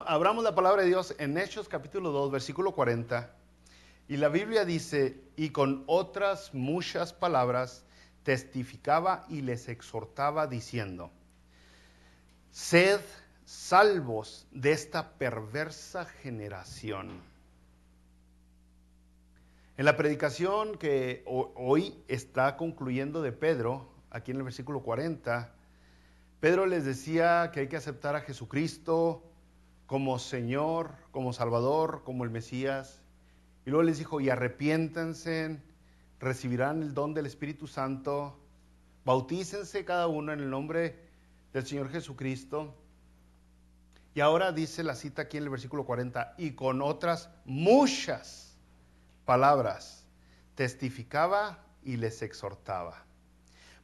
Abramos la palabra de Dios en Hechos capítulo 2, versículo 40. Y la Biblia dice, y con otras muchas palabras testificaba y les exhortaba diciendo, sed salvos de esta perversa generación. En la predicación que hoy está concluyendo de Pedro, aquí en el versículo 40, Pedro les decía que hay que aceptar a Jesucristo como Señor, como Salvador, como el Mesías. Y luego les dijo, y arrepiéntanse, recibirán el don del Espíritu Santo, bautícense cada uno en el nombre del Señor Jesucristo. Y ahora dice la cita aquí en el versículo 40, y con otras muchas palabras testificaba y les exhortaba.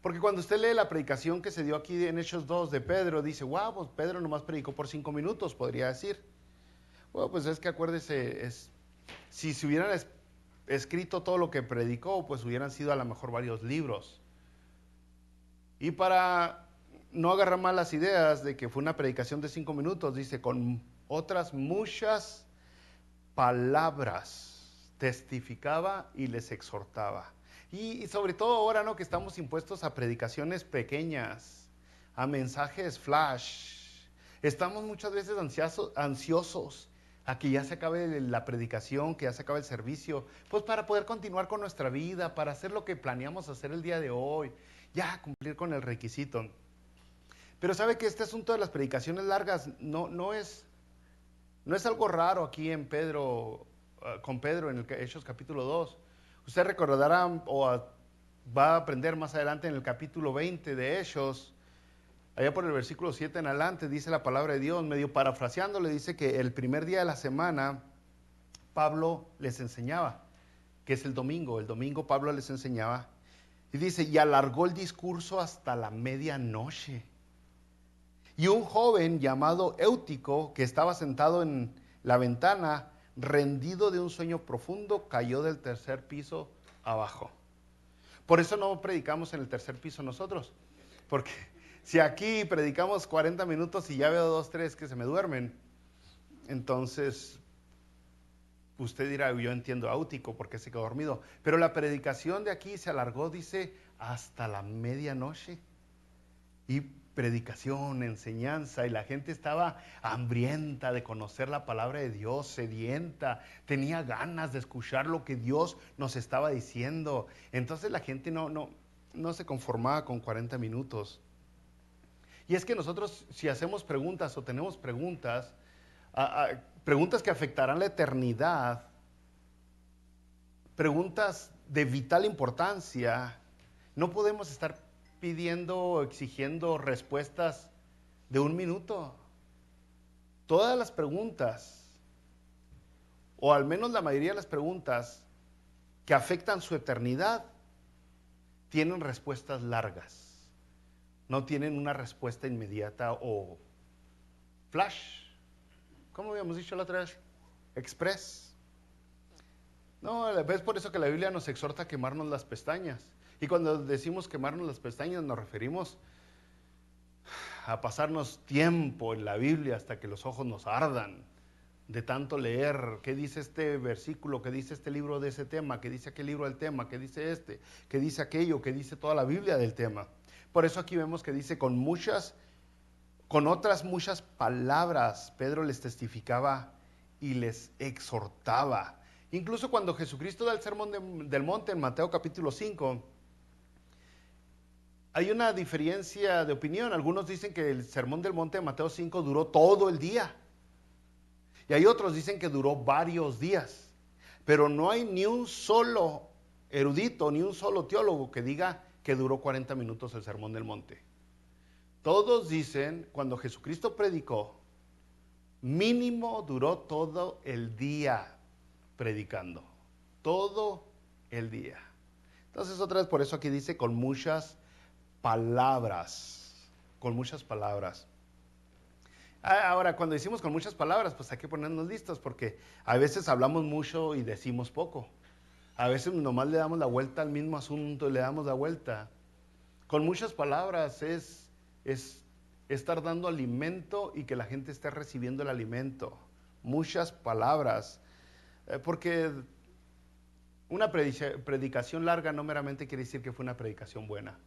Porque cuando usted lee la predicación que se dio aquí en Hechos 2 de Pedro, dice, wow, pues Pedro nomás predicó por 5 minutos, podría decir. Bueno, pues es que acuérdese, si se hubieran escrito todo lo que predicó, pues hubieran sido a lo mejor varios libros. Y para no agarrar malas ideas de que fue una predicación de 5 minutos, dice, con otras muchas palabras testificaba y les exhortaba. Y sobre todo ahora, ¿no?, que estamos impuestos a predicaciones pequeñas, a mensajes flash. Estamos muchas veces ansiosos a que ya se acabe la predicación, que ya se acabe el servicio, pues para poder continuar con nuestra vida, para hacer lo que planeamos hacer el día de hoy, ya cumplir con el requisito. Pero sabe que este asunto de las predicaciones largas no es algo raro aquí en Pedro, con Pedro en el Hechos capítulo 2. Usted recordará va a aprender más adelante en el capítulo 20 de Hechos, allá por el versículo 7 en adelante, dice la palabra de Dios, medio parafraseando, le dice que el primer día de la semana Pablo les enseñaba, que es el domingo Pablo les enseñaba, y dice, y alargó el discurso hasta la medianoche. Y un joven llamado Eutico, que estaba sentado en la ventana, rendido de un sueño profundo, cayó del tercer piso abajo. Por eso no predicamos en el tercer piso nosotros, porque si aquí predicamos 40 minutos y ya veo 2, 3 que se me duermen, entonces usted dirá, yo entiendo a Eutico porque se quedó dormido, pero la predicación de aquí se alargó, dice, hasta la medianoche. Y predicación, enseñanza, y la gente estaba hambrienta de conocer la palabra de Dios, sedienta, tenía ganas de escuchar lo que Dios nos estaba diciendo. Entonces la gente no se conformaba con 40 minutos. Y es que nosotros, si hacemos preguntas o tenemos preguntas, preguntas que afectarán la eternidad, preguntas de vital importancia, no podemos estar pidiendo o exigiendo respuestas de 1 minuto. Todas las preguntas, o al menos la mayoría de las preguntas que afectan su eternidad, tienen respuestas largas. No tienen una respuesta inmediata o flash. ¿Cómo habíamos dicho la otra vez? Express. No, es por eso que la Biblia nos exhorta a quemarnos las pestañas. Y cuando decimos quemarnos las pestañas nos referimos a pasarnos tiempo en la Biblia hasta que los ojos nos ardan de tanto leer qué dice este versículo, qué dice este libro de ese tema, qué dice aquel libro del tema, qué dice este, qué dice aquello, qué dice toda la Biblia del tema. Por eso aquí vemos que dice con otras muchas palabras Pedro les testificaba y les exhortaba. Incluso cuando Jesucristo da el sermón del monte en Mateo capítulo 5, hay una diferencia de opinión. Algunos dicen que el sermón del monte de Mateo 5 duró todo el día. Y hay otros dicen que duró varios días. Pero no hay ni un solo erudito, ni un solo teólogo que diga que duró 40 minutos el sermón del monte. Todos dicen, cuando Jesucristo predicó, mínimo duró todo el día predicando. Todo el día. Entonces otra vez por eso aquí dice con muchas palabras, con muchas palabras. Ahora, cuando decimos con muchas palabras, pues hay que ponernos listos, porque a veces hablamos mucho y decimos poco. A veces nomás le damos la vuelta al mismo asunto y le damos la vuelta. Con muchas palabras es estar dando alimento y que la gente esté recibiendo el alimento. Muchas palabras. Porque una predicación larga no meramente quiere decir que fue una predicación buena.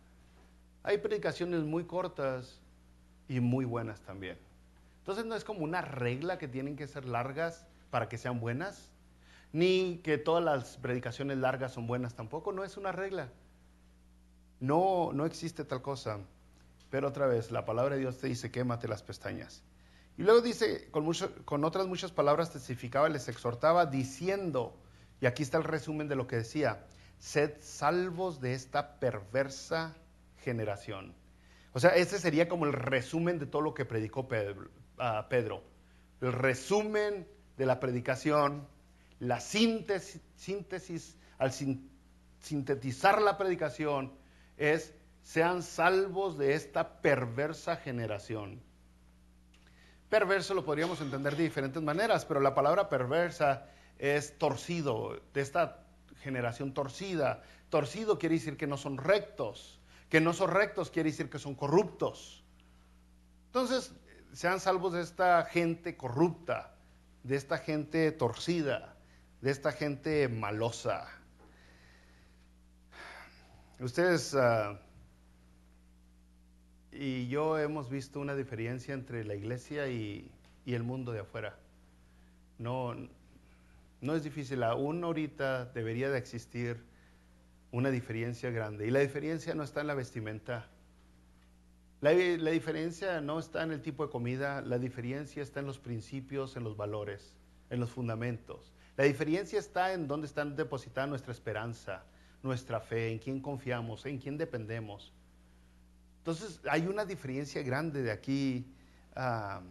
Hay predicaciones muy cortas y muy buenas también. Entonces no es como una regla que tienen que ser largas para que sean buenas, ni que todas las predicaciones largas son buenas tampoco, no es una regla. No, no existe tal cosa. Pero otra vez, la palabra de Dios te dice, quémate las pestañas. Y luego dice, con otras muchas palabras testificaba, les exhortaba, diciendo, y aquí está el resumen de lo que decía, sed salvos de esta perversa generación. O sea, ese sería como el resumen de todo lo que predicó Pedro. El resumen de la predicación, la síntesis al sintetizar la predicación es, sean salvos de esta perversa generación. Perverso lo podríamos entender de diferentes maneras, pero la palabra perversa es torcido, de esta generación torcida. Torcido quiere decir que no son rectos, que no son rectos quiere decir que son corruptos. Entonces, sean salvos de esta gente corrupta, de esta gente torcida, de esta gente malosa. Ustedes y yo hemos visto una diferencia entre la iglesia y el mundo de afuera. No es difícil, aún ahorita debería de existir una diferencia grande. Y la diferencia no está en la vestimenta. La diferencia no está en el tipo de comida, la diferencia está en los principios, en los valores, en los fundamentos. La diferencia está en dónde está depositada nuestra esperanza, nuestra fe, en quién confiamos, en quién dependemos. Entonces hay una diferencia grande de aquí a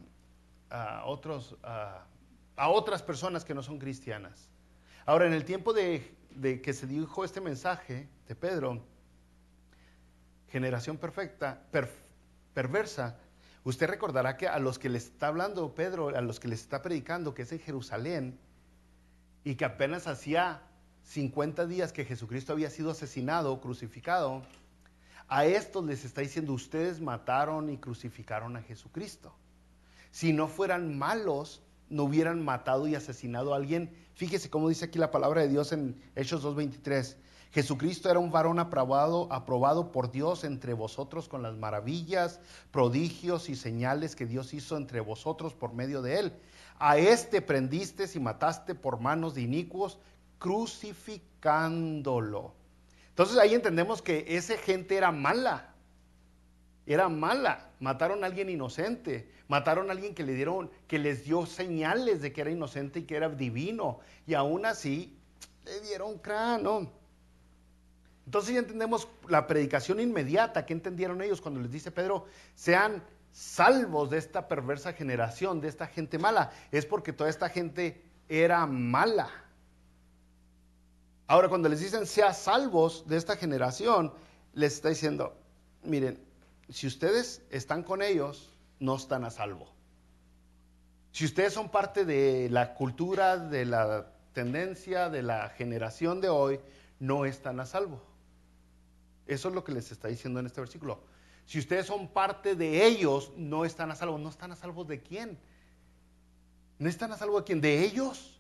otras personas que no son cristianas. Ahora, en el tiempo de que se dijo este mensaje de Pedro, generación perversa, usted recordará que a los que les está hablando Pedro, a los que les está predicando, que es en Jerusalén, y que apenas hacía 50 días que Jesucristo había sido asesinado, crucificado, a estos les está diciendo, ustedes mataron y crucificaron a Jesucristo. Si no fueran malos, no hubieran matado y asesinado a alguien. Fíjese cómo dice aquí la palabra de Dios en Hechos 2:23. Jesucristo era un varón aprobado por Dios entre vosotros con las maravillas, prodigios y señales que Dios hizo entre vosotros por medio de él. A este prendiste y mataste por manos de inicuos, crucificándolo. Entonces ahí entendemos que esa gente era mala. Era mala. Mataron a alguien inocente. Mataron a alguien que les dio señales de que era inocente y que era divino. Y aún así le dieron cráneo. Entonces ya entendemos la predicación inmediata. ¿Qué entendieron ellos cuando les dice Pedro? Sean salvos de esta perversa generación, de esta gente mala. Es porque toda esta gente era mala. Ahora, cuando les dicen sean salvos de esta generación, les está diciendo, miren, si ustedes están con ellos, no están a salvo. Si ustedes son parte de la cultura, de la tendencia, de la generación de hoy, no están a salvo. Eso es lo que les está diciendo en este versículo. Si ustedes son parte de ellos, no están a salvo. ¿No están a salvo de quién? ¿No están a salvo de quién? ¿De ellos?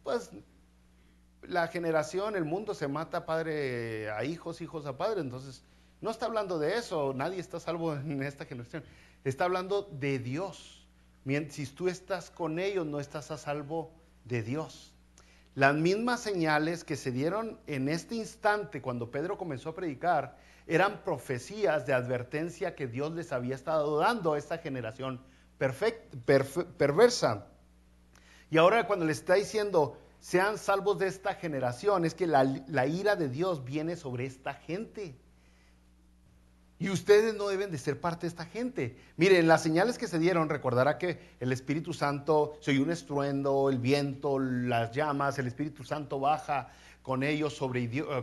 Pues la generación, el mundo se mata padre a hijos, hijos a padre. Entonces, no está hablando de eso. Nadie está a salvo en esta generación. Está hablando de Dios. Si tú estás con ellos, no estás a salvo de Dios. Las mismas señales que se dieron en este instante cuando Pedro comenzó a predicar eran profecías de advertencia que Dios les había estado dando a esta generación perversa. Y ahora cuando les está diciendo, sean salvos de esta generación, es que la ira de Dios viene sobre esta gente. Y ustedes no deben de ser parte de esta gente. Miren, las señales que se dieron, recordará que el Espíritu Santo, se oyó un estruendo, el viento, las llamas, el Espíritu Santo baja con ellos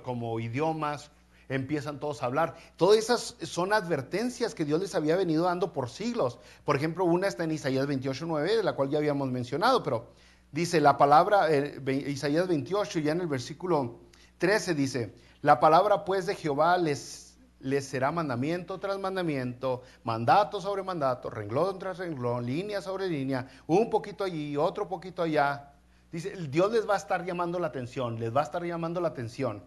como idiomas, empiezan todos a hablar. Todas esas son advertencias que Dios les había venido dando por siglos. Por ejemplo, una está en Isaías 28:9, de la cual ya habíamos mencionado, pero dice la palabra, Isaías 28, ya en el versículo 13 dice, la palabra pues de Jehová les les será mandamiento tras mandamiento, mandato sobre mandato, renglón tras renglón, línea sobre línea, un poquito allí, otro poquito allá. Dice, Dios les va a estar llamando la atención, les va a estar llamando la atención.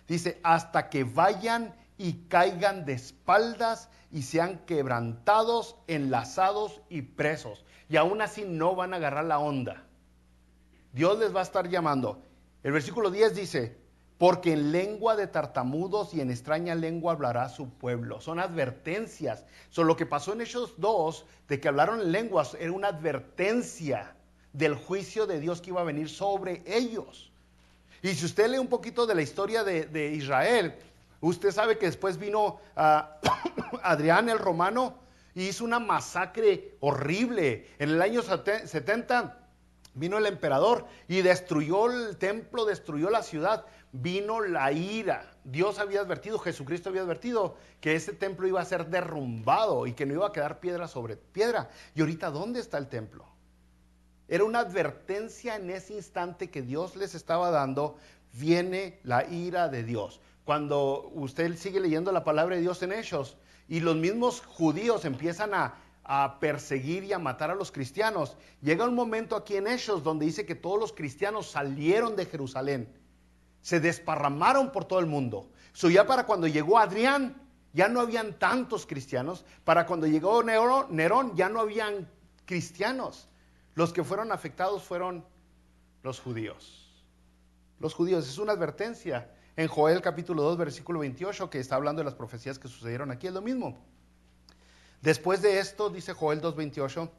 Dice, hasta que vayan y caigan de espaldas y sean quebrantados, enlazados y presos. Y aún así no van a agarrar la onda. Dios les va a estar llamando. El versículo 10 dice, porque en lengua de tartamudos y en extraña lengua hablará su pueblo. Son advertencias. Lo que pasó en Hechos 2, de que hablaron en lenguas, era una advertencia del juicio de Dios que iba a venir sobre ellos. Y si usted lee un poquito de la historia de Israel, usted sabe que después vino Adrián el Romano y hizo una masacre horrible. En el año 70 vino el emperador y destruyó el templo, destruyó la ciudad. Vino la ira. Dios había advertido, Jesucristo había advertido que ese templo iba a ser derrumbado y que no iba a quedar piedra sobre piedra. Y ahorita, ¿dónde está el templo? Era una advertencia en ese instante que Dios les estaba dando. Viene la ira de Dios. Cuando usted sigue leyendo la palabra de Dios en Hechos y los mismos judíos empiezan a perseguir y a matar a los cristianos, llega un momento aquí en Hechos donde dice que todos los cristianos salieron de Jerusalén, se desparramaron por todo el mundo. Ya para cuando llegó Adrián, ya no habían tantos cristianos. Para cuando llegó Nerón, ya no habían cristianos. Los que fueron afectados fueron los judíos. Los judíos, es una advertencia. En Joel capítulo 2, versículo 28, que está hablando de las profecías que sucedieron aquí, es lo mismo. Después de esto, dice Joel 2:28,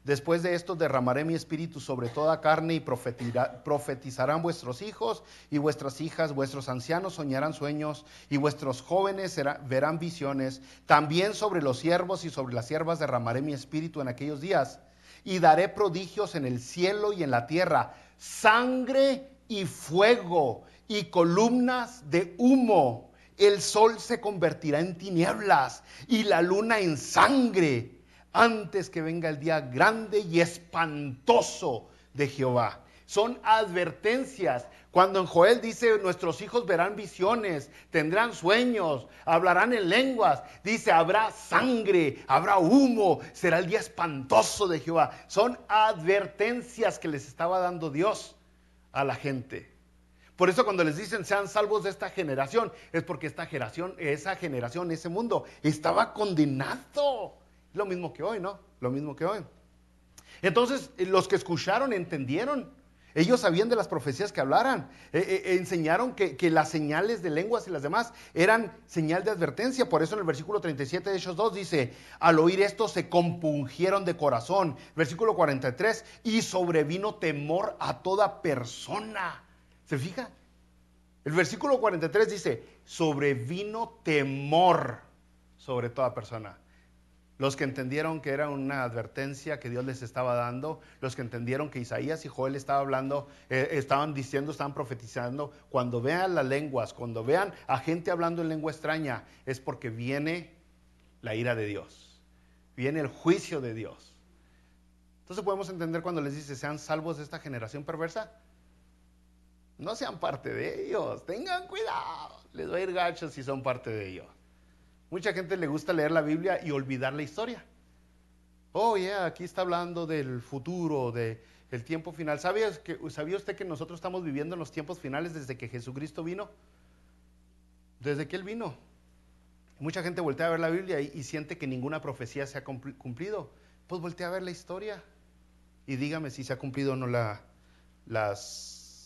después de esto derramaré mi espíritu sobre toda carne y profetizarán vuestros hijos y vuestras hijas, vuestros ancianos soñarán sueños y vuestros jóvenes verán visiones. También sobre los siervos y sobre las siervas derramaré mi espíritu en aquellos días y daré prodigios en el cielo y en la tierra, sangre y fuego y columnas de humo. El sol se convertirá en tinieblas y la luna en sangre antes que venga el día grande y espantoso de Jehová. Son advertencias. Cuando en Joel dice, nuestros hijos verán visiones, tendrán sueños, hablarán en lenguas, dice, habrá sangre, habrá humo, será el día espantoso de Jehová. Son advertencias que les estaba dando Dios a la gente. Por eso cuando les dicen sean salvos de esta generación, es porque esa generación, ese mundo estaba condenado. Lo mismo que hoy, ¿no? Lo mismo que hoy. Entonces, los que escucharon entendieron. Ellos sabían de las profecías que hablaran. Enseñaron que las señales de lenguas y las demás eran señal de advertencia. Por eso en el versículo 37 de Hechos 2 dice, al oír esto se compungieron de corazón. Versículo 43, y sobrevino temor a toda persona. ¿Se fija? El versículo 43 dice, sobrevino temor sobre toda persona. Los que entendieron que era una advertencia que Dios les estaba dando, los que entendieron que Isaías y Joel estaban hablando, estaban diciendo, estaban profetizando, cuando vean las lenguas, cuando vean a gente hablando en lengua extraña, es porque viene la ira de Dios, viene el juicio de Dios. Entonces podemos entender cuando les dice, sean salvos de esta generación perversa. No sean parte de ellos, tengan cuidado, les va a ir gacho si son parte de ellos. Mucha gente le gusta leer la Biblia y olvidar la historia. Oh, aquí está hablando del futuro, del tiempo final. ¿Sabía usted que nosotros estamos viviendo en los tiempos finales desde que Jesucristo vino? Desde que Él vino. Mucha gente voltea a ver la Biblia y siente que ninguna profecía se ha cumplido. Pues voltea a ver la historia y dígame si se ha cumplido o no las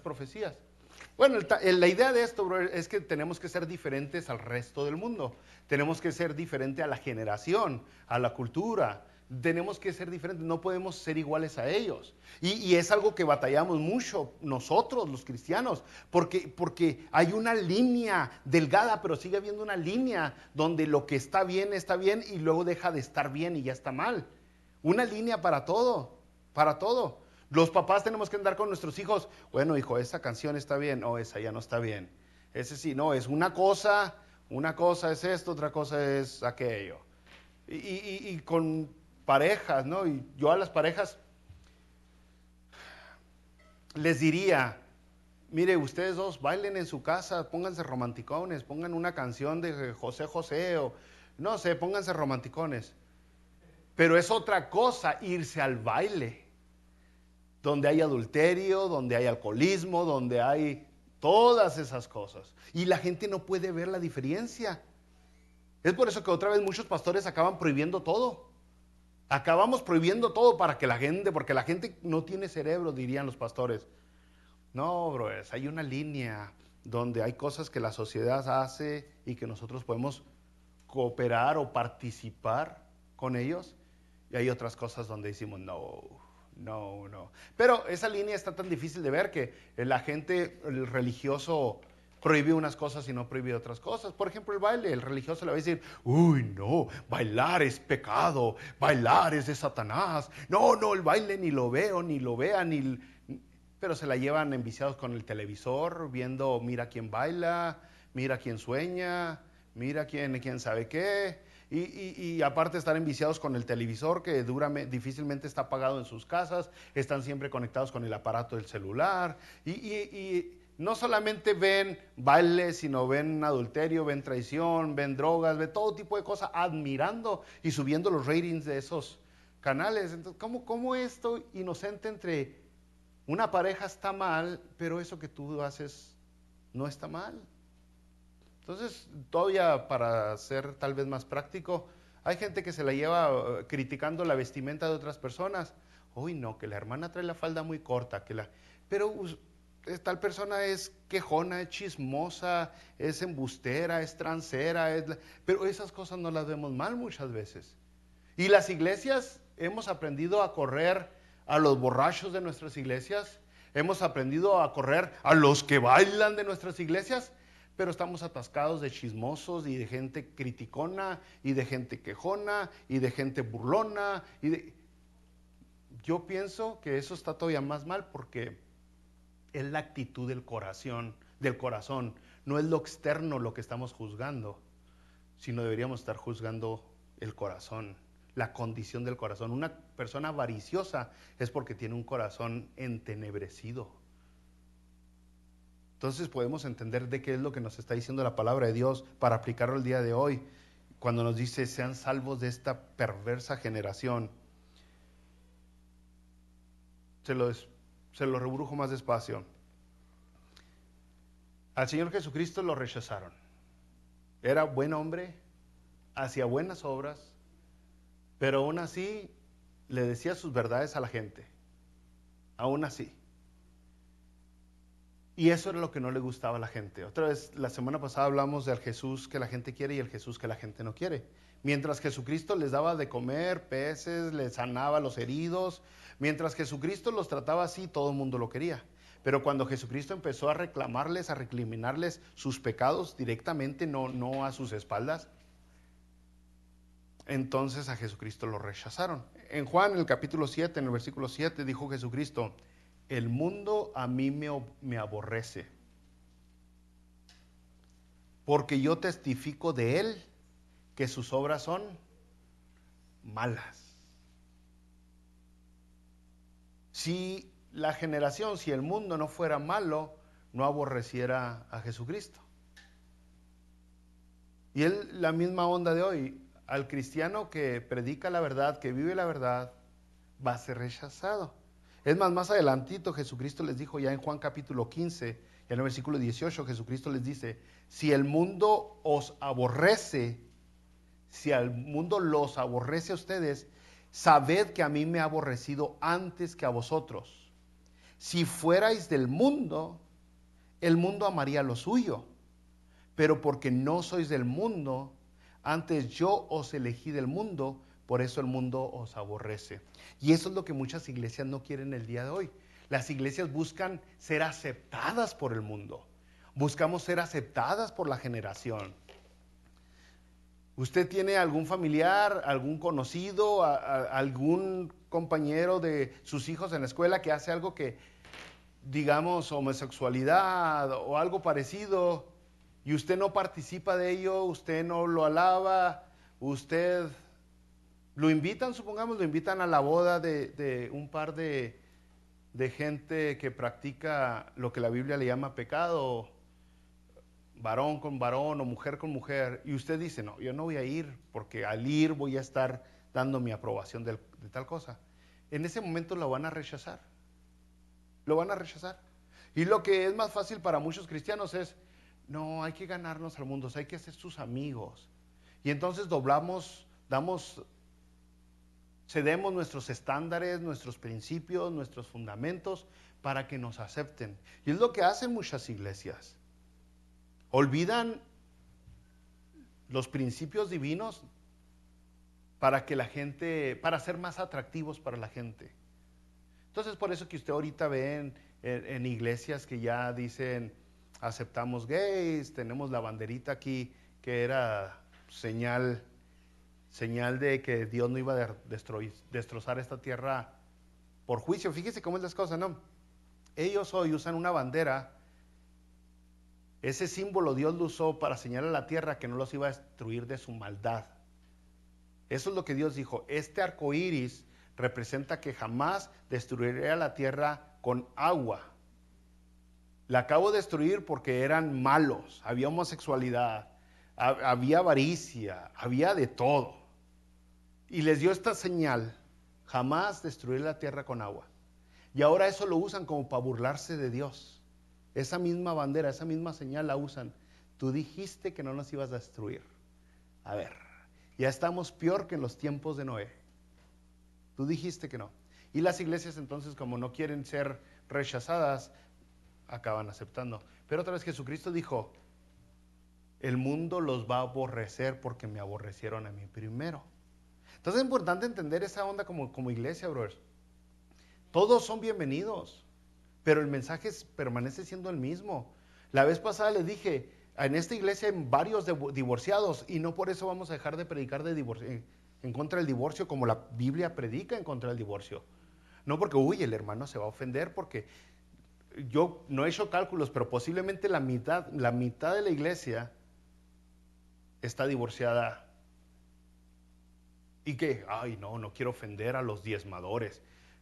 profecías. Bueno, la idea de esto, bro, es que tenemos que ser diferentes al resto del mundo. Tenemos que ser diferentes a la generación, a la cultura. Tenemos que ser diferentes, no podemos ser iguales a ellos. Y es algo que batallamos mucho nosotros, los cristianos, porque hay una línea delgada, pero sigue habiendo una línea donde lo que está bien y luego deja de estar bien y ya está mal. Una línea para todo, para todo. Los papás tenemos que andar con nuestros hijos, bueno, hijo, esa canción está bien, o esa ya no está bien. Ese sí, no, es una cosa es esto, otra cosa es aquello. Y con parejas, ¿no? Y yo a las parejas les diría, Mire, ustedes dos bailen en su casa, pónganse romanticones, pongan una canción de José José o no sé, pónganse romanticones. Pero es otra cosa irse al baile, donde hay adulterio, donde hay alcoholismo, donde hay todas esas cosas. Y la gente no puede ver la diferencia. Es por eso que otra vez muchos pastores acaban prohibiendo todo. Acabamos prohibiendo todo para que la gente, porque la gente no tiene cerebro, dirían los pastores. No, bro, hay una línea donde hay cosas que la sociedad hace y que nosotros podemos cooperar o participar con ellos. Y hay otras cosas donde decimos, no, no, no. Pero esa línea está tan difícil de ver que la gente, el religioso, prohíbe unas cosas y no prohíbe otras cosas. Por ejemplo, el baile, el religioso le va a decir, uy, no, bailar es pecado, bailar es de Satanás. No, no, el baile ni lo veo, ni lo vean, ni... Pero se la llevan enviciados con el televisor, viendo, mira quién baila, mira quién sueña, mira quién sabe qué. Y aparte estar enviciados con el televisor que difícilmente está apagado en sus casas, están siempre conectados con el aparato del celular. Y no solamente ven baile, sino ven adulterio, ven traición, ven drogas, ven todo tipo de cosas, admirando y subiendo los ratings de esos canales. Entonces, ¿cómo esto inocente entre una pareja está mal, pero eso que tú haces no está mal? Entonces, todavía para ser tal vez más práctico, hay gente que se la lleva criticando la vestimenta de otras personas. Uy, no, que la hermana trae la falda muy corta, pero tal persona es quejona, es chismosa, es embustera, es transera, pero esas cosas no las vemos mal muchas veces. Y las iglesias hemos aprendido a correr a los borrachos de nuestras iglesias, hemos aprendido a correr a los que bailan de nuestras iglesias, pero estamos atascados de chismosos y de gente criticona y de gente quejona y de gente burlona. Yo pienso que eso está todavía más mal porque es la actitud del corazón, no es lo externo lo que estamos juzgando, sino deberíamos estar juzgando el corazón, la condición del corazón. Una persona avariciosa es porque tiene un corazón entenebrecido. Entonces podemos entender de qué es lo que nos está diciendo la palabra de Dios para aplicarlo el día de hoy, cuando nos dice, sean salvos de esta perversa generación. Se lo rebrujo más despacio. Al Señor Jesucristo lo rechazaron. Era buen hombre, hacía buenas obras, pero aún así le decía sus verdades a la gente. Aún así. Y eso era lo que no le gustaba a la gente. Otra vez, la semana pasada hablamos del Jesús que la gente quiere y el Jesús que la gente no quiere. Mientras Jesucristo les daba de comer peces, les sanaba a los heridos, mientras Jesucristo los trataba así, todo el mundo lo quería. Pero cuando Jesucristo empezó a reclamarles, a recriminarles sus pecados directamente, no a sus espaldas, entonces a Jesucristo lo rechazaron. En Juan, en el capítulo 7, en el versículo 7, dijo Jesucristo, el mundo a mí me aborrece, porque yo testifico de él que sus obras son malas. Si la generación, si el mundo no fuera malo, no aborreciera a Jesucristo. Y él, la misma onda de hoy, al cristiano que predica la verdad, que vive la verdad, va a ser rechazado. Es más adelantito Jesucristo les dijo ya en Juan capítulo 15, y en el versículo 18, Jesucristo les dice, si el mundo os aborrece, si al mundo los aborrece a ustedes, sabed que a mí me ha aborrecido antes que a vosotros. Si fuerais del mundo, el mundo amaría lo suyo, pero porque no sois del mundo, antes yo os elegí del mundo, por eso el mundo os aborrece. Y eso es lo que muchas iglesias no quieren el día de hoy. Las iglesias buscan ser aceptadas por el mundo. Buscamos ser aceptadas por la generación. ¿Usted tiene algún familiar, algún conocido, algún compañero de sus hijos en la escuela que hace algo que, digamos, homosexualidad o algo parecido, y usted no participa de ello, usted no lo alaba, usted lo invitan, supongamos, lo invitan a la boda de un par de de gente que practica lo que la Biblia le llama pecado, varón con varón o mujer con mujer, y usted dice, no, yo no voy a ir porque al ir voy a estar dando mi aprobación de tal cosa. En ese momento lo van a rechazar. Lo van a rechazar. Y lo que es más fácil para muchos cristianos es, no, hay que ganarnos al mundo, o sea, hay que ser sus amigos. Y entonces cedemos nuestros estándares, nuestros principios, nuestros fundamentos para que nos acepten. Y es lo que hacen muchas iglesias. Olvidan los principios divinos para que la gente, para ser más atractivos para la gente. Entonces, por eso que usted ahorita ve en iglesias que ya dicen, aceptamos gays, tenemos la banderita aquí que era señal de que Dios no iba a destrozar esta tierra por juicio. Fíjese cómo es las cosas, ¿no? Ellos hoy usan una bandera. Ese símbolo Dios lo usó para señalar a la tierra que no los iba a destruir de su maldad. Eso es lo que Dios dijo. Este arco iris representa que jamás destruiré a la tierra con agua. La acabo de destruir porque eran malos, había homosexualidad, había avaricia, había de todo. Y les dio esta señal, jamás destruir la tierra con agua. Y ahora eso lo usan como para burlarse de Dios. Esa misma bandera, esa misma señal la usan. Tú dijiste que no nos ibas a destruir. A ver, ya estamos peor que en los tiempos de Noé. Tú dijiste que no. Y las iglesias entonces, como no quieren ser rechazadas, acaban aceptando. Pero otra vez Jesucristo dijo, el mundo los va a aborrecer porque me aborrecieron a mí primero. Entonces es importante entender esa onda como iglesia, brothers. Todos son bienvenidos, pero el mensaje permanece siendo el mismo. La vez pasada les dije, en esta iglesia hay varios divorciados y no por eso vamos a dejar de predicar en contra del divorcio como la Biblia predica en contra del divorcio. No porque, uy, el hermano se va a ofender porque yo no he hecho cálculos, pero posiblemente la mitad de la iglesia está divorciada. Y que, ay, no quiero ofender a los diezmadores.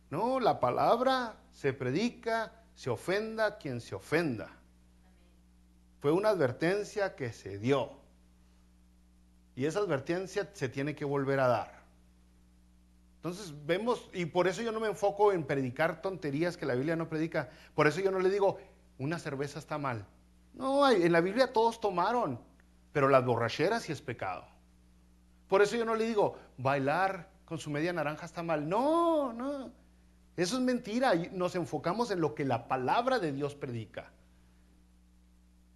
No, la palabra se predica, se ofenda quien se ofenda. Fue una advertencia que se dio. Y esa advertencia se tiene que volver a dar. Entonces vemos, y por eso yo no me enfoco en predicar tonterías que la Biblia no predica. Por eso yo no le digo, una cerveza está mal. No, en la Biblia todos tomaron, pero las borracheras sí es pecado. Por eso yo no le digo, bailar con su media naranja está mal. No, eso es mentira. Nos enfocamos en lo que la palabra de Dios predica.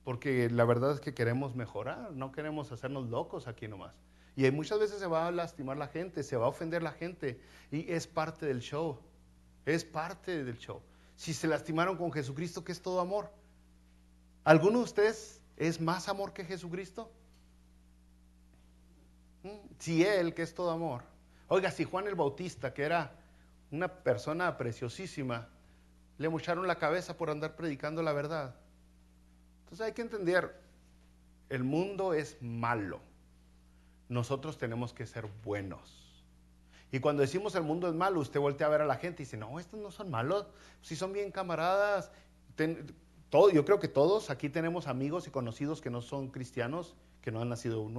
Porque la verdad es que queremos mejorar, no queremos hacernos locos aquí nomás. Y muchas veces se va a lastimar la gente, se va a ofender la gente. Y es parte del show. Es parte del show. Si se lastimaron con Jesucristo, ¿qué es todo amor? ¿Alguno de ustedes es más amor que Jesucristo? Si Él, que es todo amor. Oiga, si Juan el Bautista, que era una persona preciosísima, le mocharon la cabeza por andar predicando la verdad. Entonces hay que entender, el mundo es malo. Nosotros tenemos que ser buenos. Y cuando decimos el mundo es malo, usted voltea a ver a la gente y dice, no, estos no son malos, sí son bien camaradas. Yo creo que todos aquí tenemos amigos y conocidos que no son cristianos, que no han nacido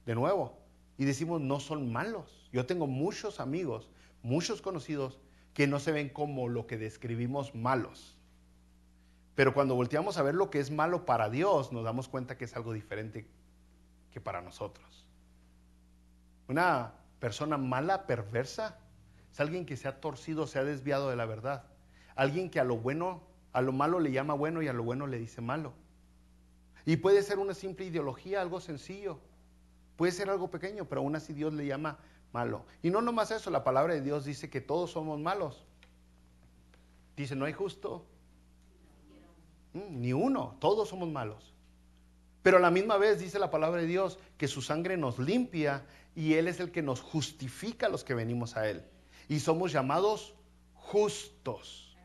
de nuevo. Y decimos, no son malos. Yo tengo muchos amigos, muchos conocidos, que no se ven como lo que describimos malos. Pero cuando volteamos a ver lo que es malo para Dios, nos damos cuenta que es algo diferente que para nosotros. Una persona mala, perversa, es alguien que se ha torcido, se ha desviado de la verdad. Alguien que a lo malo le llama bueno y a lo bueno le dice malo. Y puede ser una simple ideología, algo sencillo. Puede ser algo pequeño, pero aún así Dios le llama malo. Y no nomás eso, la palabra de Dios dice que todos somos malos. Dice, no hay justo ni uno, todos somos malos. Pero a la misma vez dice la palabra de Dios que su sangre nos limpia y Él es el que nos justifica a los que venimos a Él. Y somos llamados justos.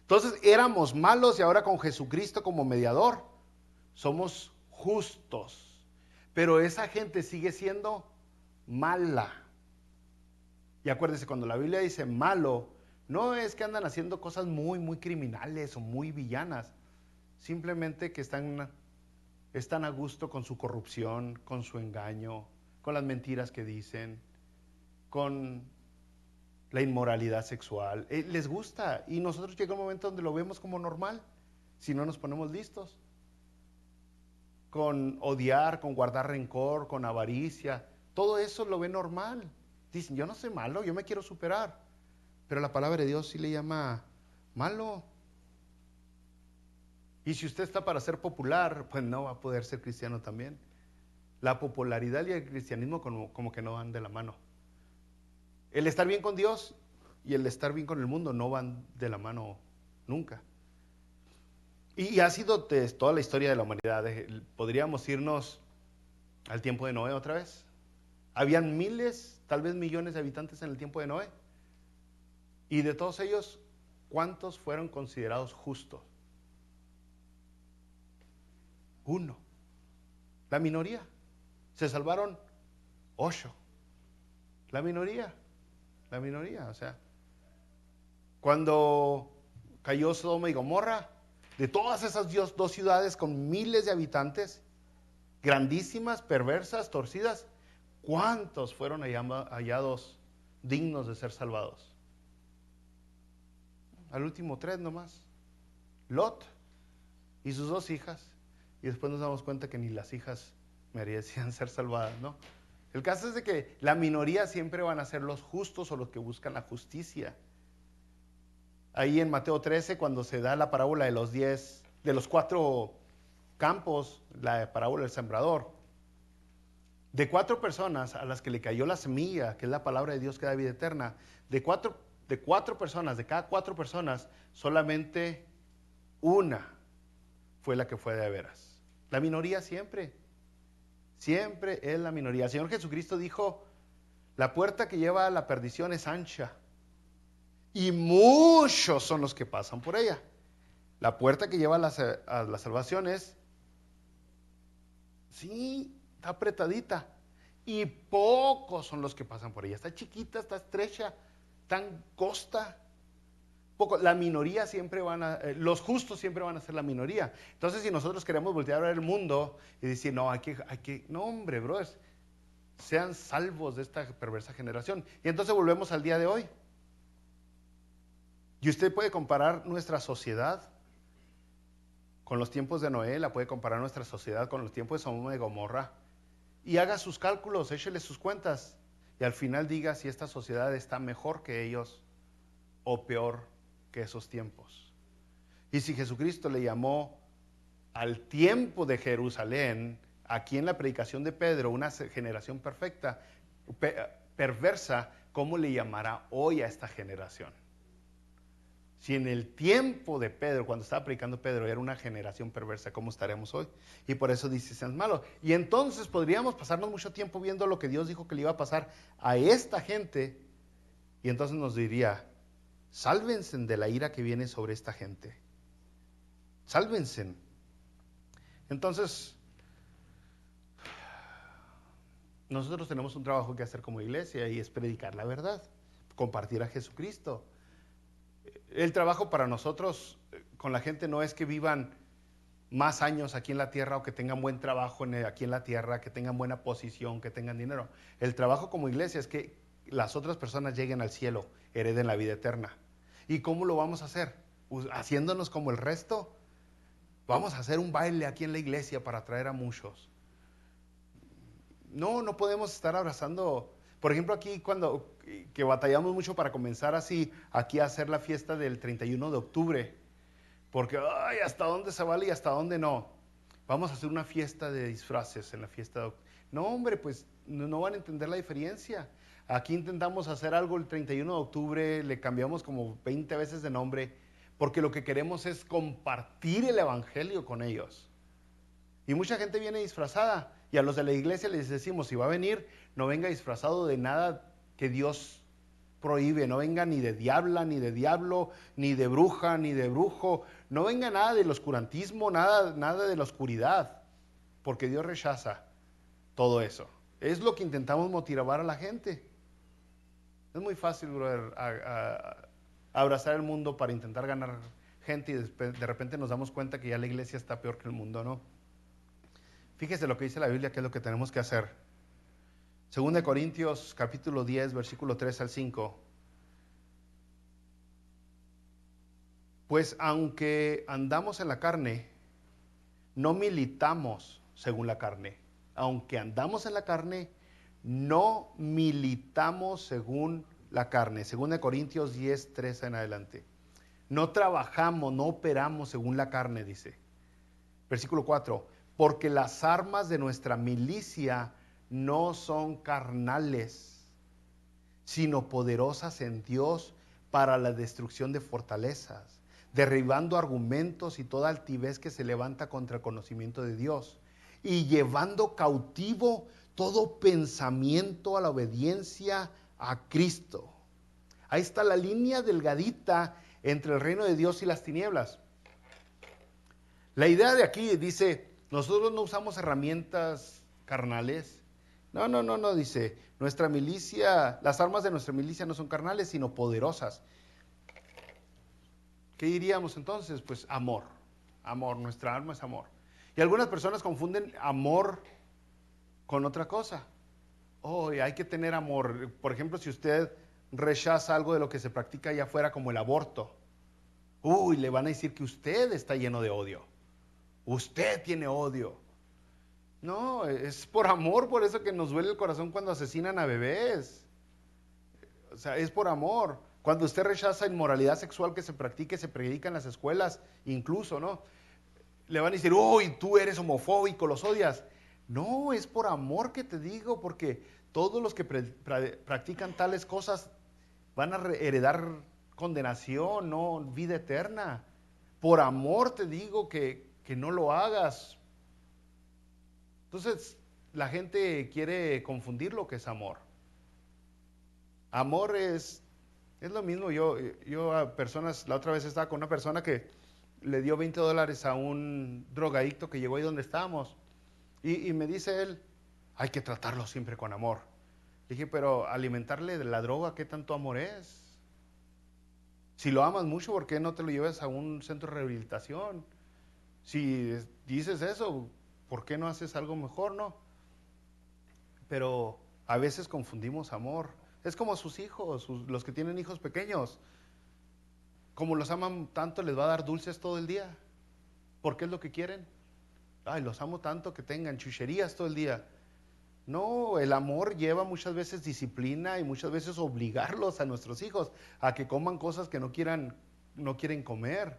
Entonces éramos malos y ahora con Jesucristo como mediador somos justos. Pero esa gente sigue siendo mala. Y acuérdense, cuando la Biblia dice malo, No es que andan haciendo cosas muy, muy criminales o muy villanas. Simplemente que están a gusto con su corrupción, con su engaño, con las mentiras que dicen, con la inmoralidad sexual. Les gusta y nosotros llega un momento donde lo vemos como normal, si no nos ponemos listos. Con odiar, con guardar rencor, con avaricia, todo eso lo ve normal. Dicen, yo no soy malo, yo me quiero superar. Pero la palabra de Dios sí le llama malo. Y si usted está para ser popular, pues no va a poder ser cristiano también. La popularidad y el cristianismo como que no van de la mano. El estar bien con Dios y el estar bien con el mundo no van de la mano nunca. Y ha sido toda la historia de la humanidad. Podríamos irnos al tiempo de Noé otra vez. Habían miles, tal vez millones de habitantes en el tiempo de Noé. Y de todos ellos, ¿cuántos fueron considerados justos? Uno. La minoría. Se salvaron 8. La minoría. O sea, cuando cayó Sodoma y Gomorra, de todas esas 2 ciudades con miles de habitantes, grandísimas, perversas, torcidas, ¿cuántos fueron hallados dignos de ser salvados? Al último 3 nomás. Lot y sus 2 hijas. Y después nos damos cuenta que ni las hijas merecían ser salvadas, ¿no? El caso es de que la minoría siempre van a ser los justos o los que buscan la justicia. Ahí en Mateo 13, cuando se da la parábola de los 4 campos, la parábola del sembrador, de 4 personas a las que le cayó la semilla, que es la palabra de Dios que da vida eterna, de cuatro personas, de cada 4 personas, solamente una fue la que fue de veras. La minoría siempre es la minoría. El Señor Jesucristo dijo, la puerta que lleva a la perdición es ancha y muchos son los que pasan por ella. La puerta que lleva a la salvación es, sí, está apretadita y pocos son los que pasan por ella. Está chiquita, está estrecha, está angosta. La minoría siempre los justos siempre van a ser la minoría. Entonces, si nosotros queremos voltear a ver el mundo y decir, no, no, hombre, brothers, sean salvos de esta perversa generación. Y entonces volvemos al día de hoy. Y usted puede comparar nuestra sociedad con los tiempos de Noé, la puede comparar nuestra sociedad con los tiempos de Sodoma y Gomorra, y haga sus cálculos, échele sus cuentas, y al final diga si esta sociedad está mejor que ellos o peor que esos tiempos. Y si Jesucristo le llamó al tiempo de Jerusalén, aquí en la predicación de Pedro, una generación perversa, ¿cómo le llamará hoy a esta generación? Si en el tiempo de Pedro, cuando estaba predicando Pedro, era una generación perversa, ¿cómo estaremos hoy? Y por eso dice, sean malos. Y entonces podríamos pasarnos mucho tiempo viendo lo que Dios dijo que le iba a pasar a esta gente, y entonces nos diría, sálvense de la ira que viene sobre esta gente. Sálvense. Entonces, nosotros tenemos un trabajo que hacer como iglesia y es predicar la verdad, compartir a Jesucristo. El trabajo para nosotros con la gente no es que vivan más años aquí en la tierra o que tengan buen trabajo aquí en la tierra, que tengan buena posición, que tengan dinero. El trabajo como iglesia es que las otras personas lleguen al cielo, hereden la vida eterna. ¿Y cómo lo vamos a hacer? ¿Haciéndonos como el resto? Vamos a hacer un baile aquí en la iglesia para atraer a muchos. No podemos estar abrazando. Por ejemplo, aquí que batallamos mucho para comenzar así, aquí a hacer la fiesta del 31 de octubre. Porque, ay, ¿hasta dónde se vale y hasta dónde no? Vamos a hacer una fiesta de disfraces en la fiesta de octubre. No, hombre, pues no van a entender la diferencia. Aquí intentamos hacer algo el 31 de octubre, le cambiamos como 20 veces de nombre, porque lo que queremos es compartir el evangelio con ellos. Y mucha gente viene disfrazada, y a los de la iglesia les decimos, si va a venir, no venga disfrazado de nada que Dios prohíbe, no venga ni de diabla, ni de diablo, ni de bruja, ni de brujo, no venga nada del oscurantismo, nada de la oscuridad, porque Dios rechaza todo eso. Es lo que intentamos motivar a la gente. Es muy fácil, brother, abrazar el mundo para intentar ganar gente y de repente nos damos cuenta que ya la iglesia está peor que el mundo, ¿no? Fíjese lo que dice la Biblia, que es lo que tenemos que hacer. 2 Corintios capítulo 10, versículo 3 al 5. Pues aunque andamos en la carne, no militamos según la carne. Aunque andamos en la carne, no militamos según la carne. 2 Corintios 10, 3 en adelante. No trabajamos, no operamos según la carne, dice. Versículo 4. Porque las armas de nuestra milicia no son carnales, sino poderosas en Dios para la destrucción de fortalezas, derribando argumentos y toda altivez que se levanta contra el conocimiento de Dios, y llevando cautivo todo pensamiento a la obediencia a Cristo. Ahí está la línea delgadita entre el reino de Dios y las tinieblas. La idea de aquí dice, nosotros no usamos herramientas carnales. No, dice, nuestra milicia, las armas de nuestra milicia no son carnales, sino poderosas. ¿Qué diríamos entonces? Pues amor, nuestra arma es amor. Y algunas personas confunden amor con otra cosa. Hay que tener amor. Por ejemplo, si usted rechaza algo de lo que se practica allá afuera como el aborto, le van a decir que usted está lleno de odio. Usted tiene odio. No, es por amor, por eso que nos duele el corazón cuando asesinan a bebés. O sea, es por amor. Cuando usted rechaza inmoralidad sexual que se practica y se predica en las escuelas, incluso, ¿no? Le van a decir, tú eres homofóbico, los odias. No, es por amor que te digo, porque todos los que practican tales cosas van a heredar condenación, no vida eterna. Por amor te digo que no lo hagas. Entonces, la gente quiere confundir lo que es amor. Amor es lo mismo. Yo a personas, la otra vez estaba con una persona que le dio $20 a un drogadicto que llegó ahí donde estábamos. Y me dice él, hay que tratarlo siempre con amor. Le dije, pero alimentarle de la droga, ¿qué tanto amor es? Si lo amas mucho, ¿por qué no te lo llevas a un centro de rehabilitación? Si dices eso, ¿por qué no haces algo mejor, no? Pero a veces confundimos amor. Es como sus hijos, los que tienen hijos pequeños. Como los aman tanto, les va a dar dulces todo el día. ¿Por qué es lo que quieren? Los amo tanto que tengan chucherías todo el día. No, el amor lleva muchas veces disciplina y muchas veces obligarlos a nuestros hijos a que coman cosas que no quieren comer.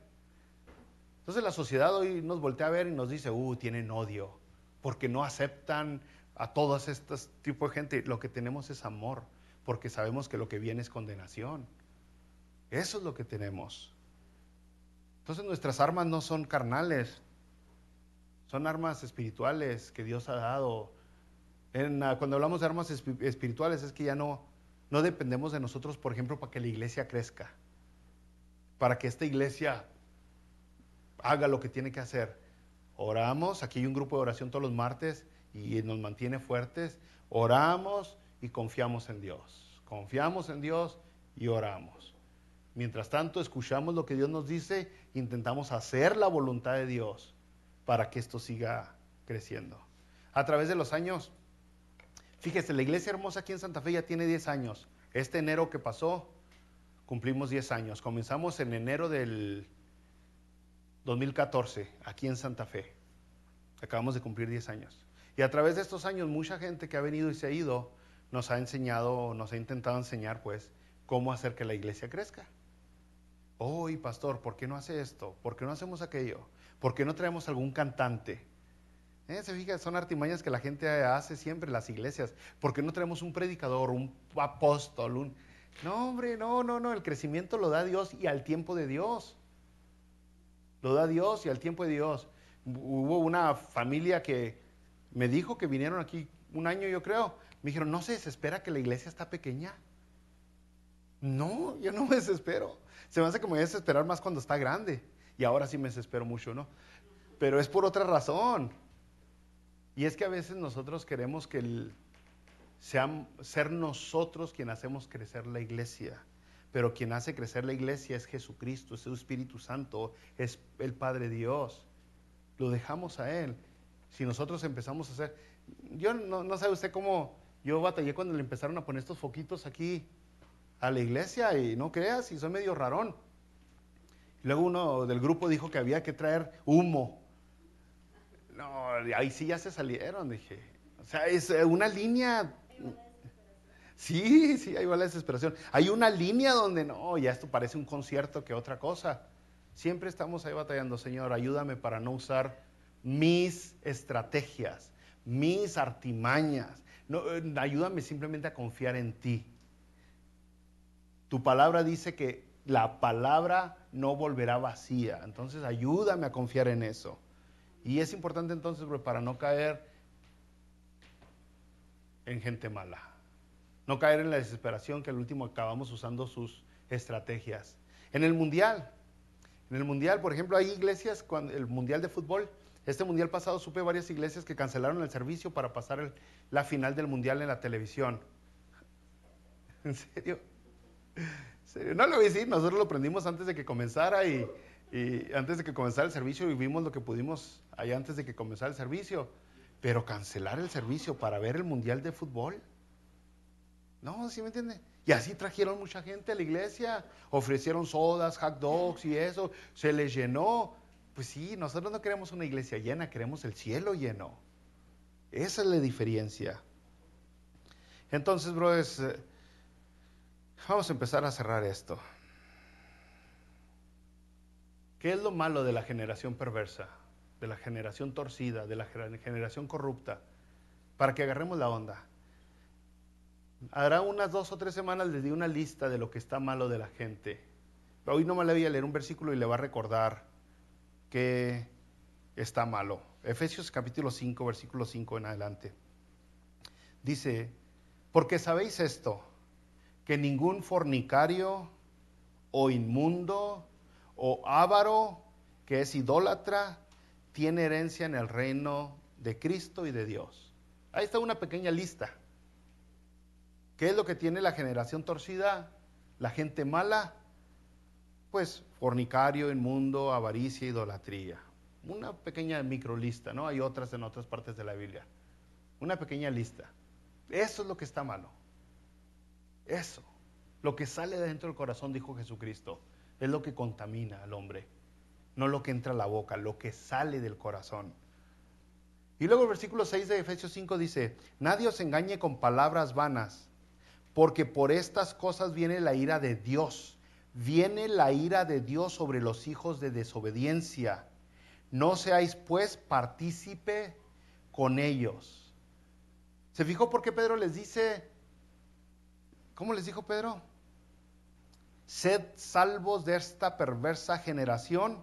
Entonces la sociedad hoy nos voltea a ver y nos dice, tienen odio, porque no aceptan a todos estos tipos de gente. Lo que tenemos es amor, porque sabemos que lo que viene es condenación. Eso es lo que tenemos. Entonces nuestras armas no son carnales, son armas espirituales que Dios ha dado. Cuando hablamos de armas espirituales es que ya no dependemos de nosotros, por ejemplo, para que la iglesia crezca, para que esta iglesia haga lo que tiene que hacer. Oramos, aquí hay un grupo de oración todos los martes y nos mantiene fuertes. Oramos y confiamos en Dios. Confiamos en Dios y oramos. Mientras tanto, escuchamos lo que Dios nos dice, intentamos hacer la voluntad de Dios para que esto siga creciendo. A través de los años, fíjese, la iglesia hermosa aquí en Santa Fe ya tiene 10 años. Este enero que pasó, cumplimos 10 años. Comenzamos en enero del 2014, aquí en Santa Fe. Acabamos de cumplir 10 años. Y a través de estos años, mucha gente que ha venido y se ha ido, nos ha enseñado, nos ha intentado enseñar, pues, cómo hacer que la iglesia crezca. Pastor, ¿por qué no hace esto? ¿Por qué no hacemos aquello? ¿Por qué no traemos algún cantante? Se fija, son artimañas que la gente hace siempre en las iglesias. ¿Por qué no traemos un predicador, un apóstol? No, hombre, no, el crecimiento lo da Dios y al tiempo de Dios. Lo da Dios y al tiempo de Dios. Hubo una familia que me dijo que vinieron aquí un año, yo creo. Me dijeron, ¿no se desespera que la iglesia está pequeña? No, yo no me desespero. Se me hace que me voy a desesperar más cuando está grande. Y ahora sí me desespero mucho, ¿no? Pero es por otra razón. Y es que a veces nosotros queremos que ser nosotros quien hacemos crecer la iglesia. pero quien hace crecer la iglesia es Jesucristo, es el Espíritu Santo, es el Padre Dios. Lo dejamos a Él. Si nosotros empezamos a hacer... Yo no sabe usted cómo yo batallé cuando le empezaron a poner estos foquitos aquí a la iglesia, y no creas, y soy medio rarón. Luego uno del grupo dijo que había que traer humo. No, ahí sí ya se salieron, dije. O sea, es una línea... Sí, ahí va la desesperación. Hay una línea donde no, ya esto parece un concierto que otra cosa. Siempre estamos ahí batallando, Señor, ayúdame para no usar mis estrategias, mis artimañas. No, ayúdame simplemente a confiar en ti. Tu palabra dice que la palabra no volverá vacía. Entonces ayúdame a confiar en eso. Y es importante entonces, bro, para no caer en gente mala. No caer en la desesperación que al último acabamos usando sus estrategias. En el mundial, por ejemplo, hay iglesias, cuando el mundial de fútbol, este mundial pasado supe varias iglesias que cancelaron el servicio para pasar la final del mundial en la televisión. ¿En serio? No lo voy a decir, nosotros lo aprendimos antes de que comenzara y antes de que comenzara el servicio y vimos lo que pudimos allá antes de que comenzara el servicio. Pero cancelar el servicio para ver el mundial de fútbol. No, ¿sí me entiende? Y así trajeron mucha gente a la iglesia, ofrecieron sodas, hot dogs y eso, se les llenó. Pues sí, nosotros no queremos una iglesia llena, queremos el cielo lleno. Esa es la diferencia. Entonces, brothers, vamos a empezar a cerrar esto. ¿Qué es lo malo de la generación perversa, de la generación torcida, de la generación corrupta? Para que agarremos la onda. Hará unas 2 o 3 semanas les di una lista de lo que está malo de la gente. Hoy nomás le voy a leer un versículo y le va a recordar que está malo. Efesios capítulo 5, versículo 5 en adelante. Dice, porque sabéis esto, que ningún fornicario o inmundo o avaro que es idólatra tiene herencia en el reino de Cristo y de Dios. Ahí está una pequeña lista. ¿Qué es lo que tiene la generación torcida? La gente mala, pues fornicario, inmundo, avaricia, idolatría. Una pequeña microlista, ¿no? Hay otras en otras partes de la Biblia. Una pequeña lista. Eso es lo que está malo. Eso. Lo que sale de dentro del corazón, dijo Jesucristo, es lo que contamina al hombre. No lo que entra a la boca, lo que sale del corazón. Y luego el versículo 6 de Efesios 5 dice, nadie os engañe con palabras vanas, porque por estas cosas viene la ira de Dios. Viene la ira de Dios sobre los hijos de desobediencia. No seáis pues partícipe con ellos. ¿Se fijó por qué Pedro les dice? ¿Cómo les dijo Pedro? Sed salvos de esta perversa generación,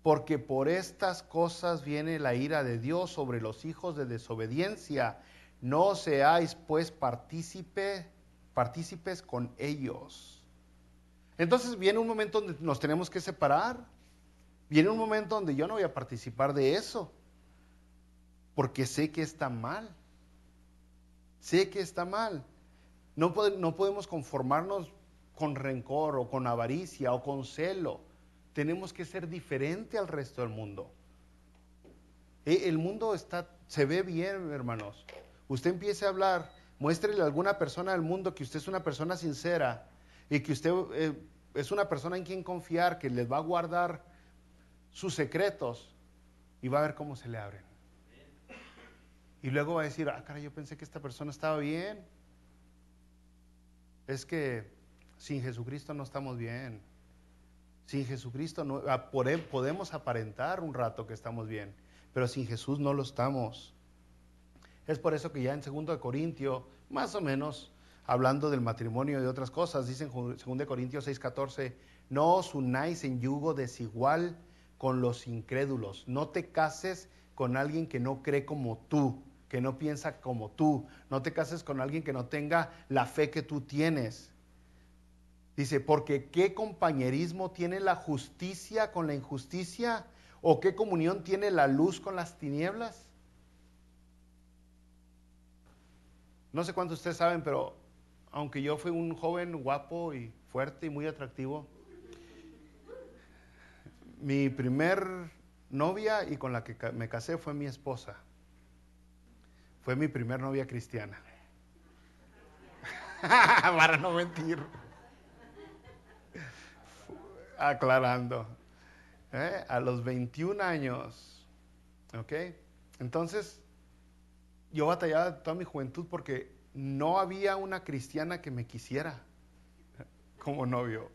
porque por estas cosas viene la ira de Dios sobre los hijos de desobediencia. No seáis pues partícipes con ellos. Entonces viene un momento donde nos tenemos que separar. Viene un momento donde yo no voy a participar de eso, porque sé que está mal. Sé que está mal. No podemos conformarnos con rencor o con avaricia o con celo. Tenemos que ser diferente al resto del mundo. El mundo se ve bien, hermanos. Usted empiece a hablar, muéstrele a alguna persona del mundo que usted es una persona sincera y que usted es una persona en quien confiar, que les va a guardar sus secretos y va a ver cómo se le abren. Y luego va a decir, caray, yo pensé que esta persona estaba bien. Es que sin Jesucristo no estamos bien. Sin Jesucristo no, podemos aparentar un rato que estamos bien, pero sin Jesús no lo estamos. Es por eso que ya en 2 de Corintios, más o menos, hablando del matrimonio y de otras cosas, dicen en 2 de Corintios 6:14, no os unáis en yugo desigual con los incrédulos. No te cases con alguien que no cree como tú, que no piensa como tú. No te cases con alguien que no tenga la fe que tú tienes. Dice, porque ¿qué compañerismo tiene la justicia con la injusticia? ¿O qué comunión tiene la luz con las tinieblas? No sé cuántos de ustedes saben, pero aunque yo fui un joven guapo y fuerte y muy atractivo, mi primer novia y con la que me casé fue mi esposa. Fue mi primer novia cristiana. Para no mentir. Aclarando. A los 21 años. ¿Ok? Entonces, yo batallaba toda mi juventud porque no había una cristiana que me quisiera como novio.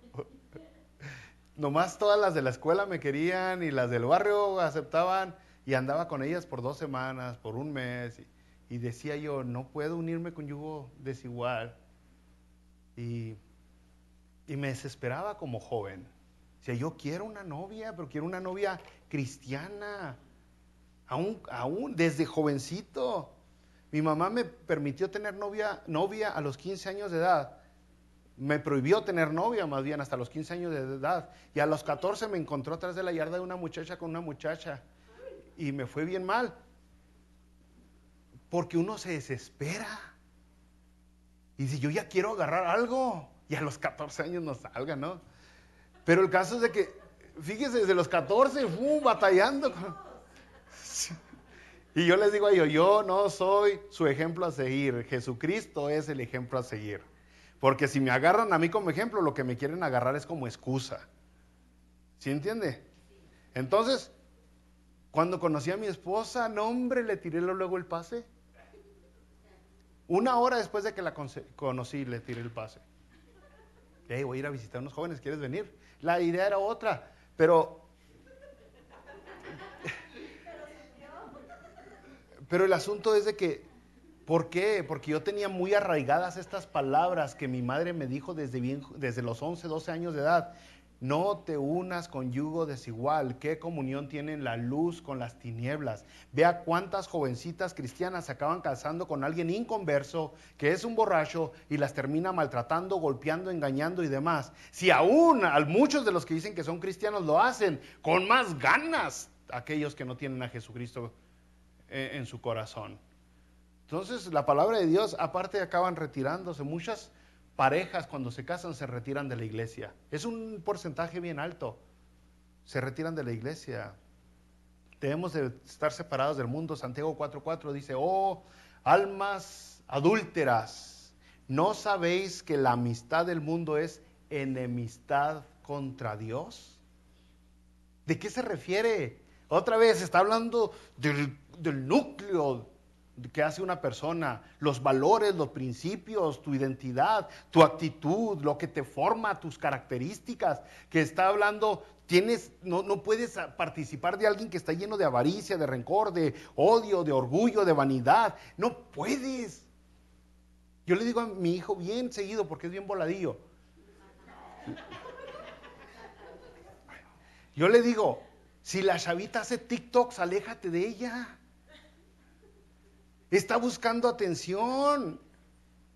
Nomás todas las de la escuela me querían y las del barrio aceptaban y andaba con ellas por 2 semanas, por un mes. Y decía yo, no puedo unirme con yugo desigual. Y me desesperaba como joven. O sea, yo quiero una novia, pero quiero una novia cristiana. Aún desde jovencito. Mi mamá me permitió tener novia a los 15 años de edad. Me prohibió tener novia más bien hasta los 15 años de edad. Y a los 14 me encontró atrás de la yarda de una muchacha con una muchacha. Y me fue bien mal. Porque uno se desespera. Y dice, yo ya quiero agarrar algo. Y a los 14 años no salga, ¿no? Pero el caso es de que, fíjese, desde los 14, batallando. Y yo les digo a ellos, yo no soy su ejemplo a seguir. Jesucristo es el ejemplo a seguir. Porque si me agarran a mí como ejemplo, lo que me quieren agarrar es como excusa. ¿Sí entiende? Entonces, cuando conocí a mi esposa, no hombre, le tiré luego el pase. 1 hora después de que la conocí, le tiré el pase. Hey, voy a ir a visitar a unos jóvenes, ¿quieres venir? La idea era otra, pero el asunto es de que, ¿por qué? Porque yo tenía muy arraigadas estas palabras que mi madre me dijo desde los 11, 12 años de edad. No te unas con yugo desigual. ¿Qué comunión tienen la luz con las tinieblas? Vea cuántas jovencitas cristianas se acaban casando con alguien inconverso, que es un borracho, y las termina maltratando, golpeando, engañando y demás. Si aún muchos de los que dicen que son cristianos lo hacen, con más ganas aquellos que no tienen a Jesucristo en su corazón. Entonces, la palabra de Dios, aparte, acaban retirándose. Muchas parejas cuando se casan se retiran de la iglesia. Es un porcentaje bien alto. Se retiran de la iglesia. Debemos de estar separados del mundo. Santiago 4:4 dice, oh, almas adúlteras, ¿no sabéis que la amistad del mundo es enemistad contra Dios? ¿De qué se refiere? Otra vez está hablando del núcleo que hace una persona, los valores, los principios, tu identidad, tu actitud, lo que te forma, tus características, que está hablando, no puedes participar de alguien que está lleno de avaricia, de rencor, de odio, de orgullo, de vanidad, no puedes. Yo le digo a mi hijo bien seguido, porque es bien voladillo, yo le digo, si la chavita hace TikToks, aléjate de ella. Está buscando atención.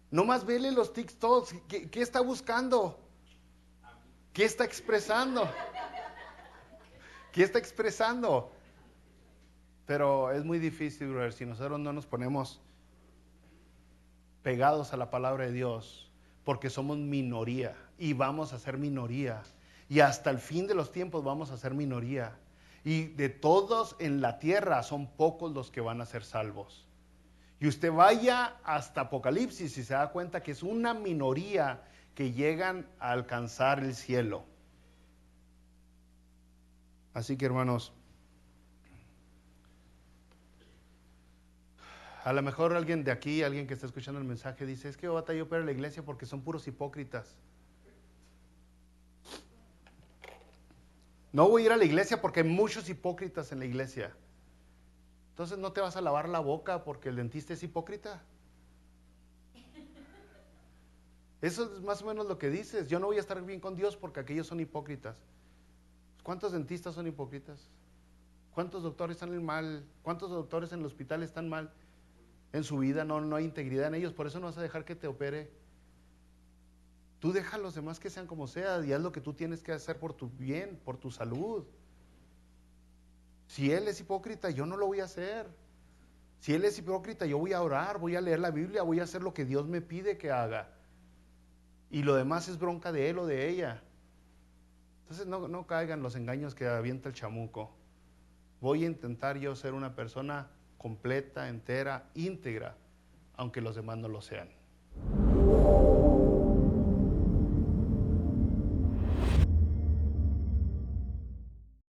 No más vele los TikToks. ¿Qué está buscando? ¿Qué está expresando? ¿Qué está expresando? Pero es muy difícil, brother, si nosotros no nos ponemos pegados a la palabra de Dios, porque somos minoría y vamos a ser minoría. Y hasta el fin de los tiempos vamos a ser minoría. Y de todos en la tierra son pocos los que van a ser salvos. Y usted vaya hasta Apocalipsis y se da cuenta que es una minoría que llegan a alcanzar el cielo. Así que, hermanos, a lo mejor alguien de aquí, alguien que está escuchando el mensaje, dice, es que yo batallo para la iglesia porque son puros hipócritas. No voy a ir a la iglesia porque hay muchos hipócritas en la iglesia. Entonces no te vas a lavar la boca porque el dentista es hipócrita. Eso es más o menos lo que dices. Yo no voy a estar bien con Dios porque aquellos son hipócritas. ¿Cuántos dentistas son hipócritas? ¿Cuántos doctores están mal? ¿Cuántos doctores en el hospital están mal? En su vida no hay integridad en ellos. Por eso no vas a dejar que te opere. Tú deja a los demás que sean como sea y haz lo que tú tienes que hacer por tu bien, por tu salud. Si él es hipócrita, yo no lo voy a hacer. Si él es hipócrita, yo voy a orar, voy a leer la Biblia, voy a hacer lo que Dios me pide que haga. y lo demás es bronca de él o de ella. Entonces no caigan los engaños que avienta el chamuco. Voy a intentar yo ser una persona completa, entera, íntegra, aunque los demás no lo sean.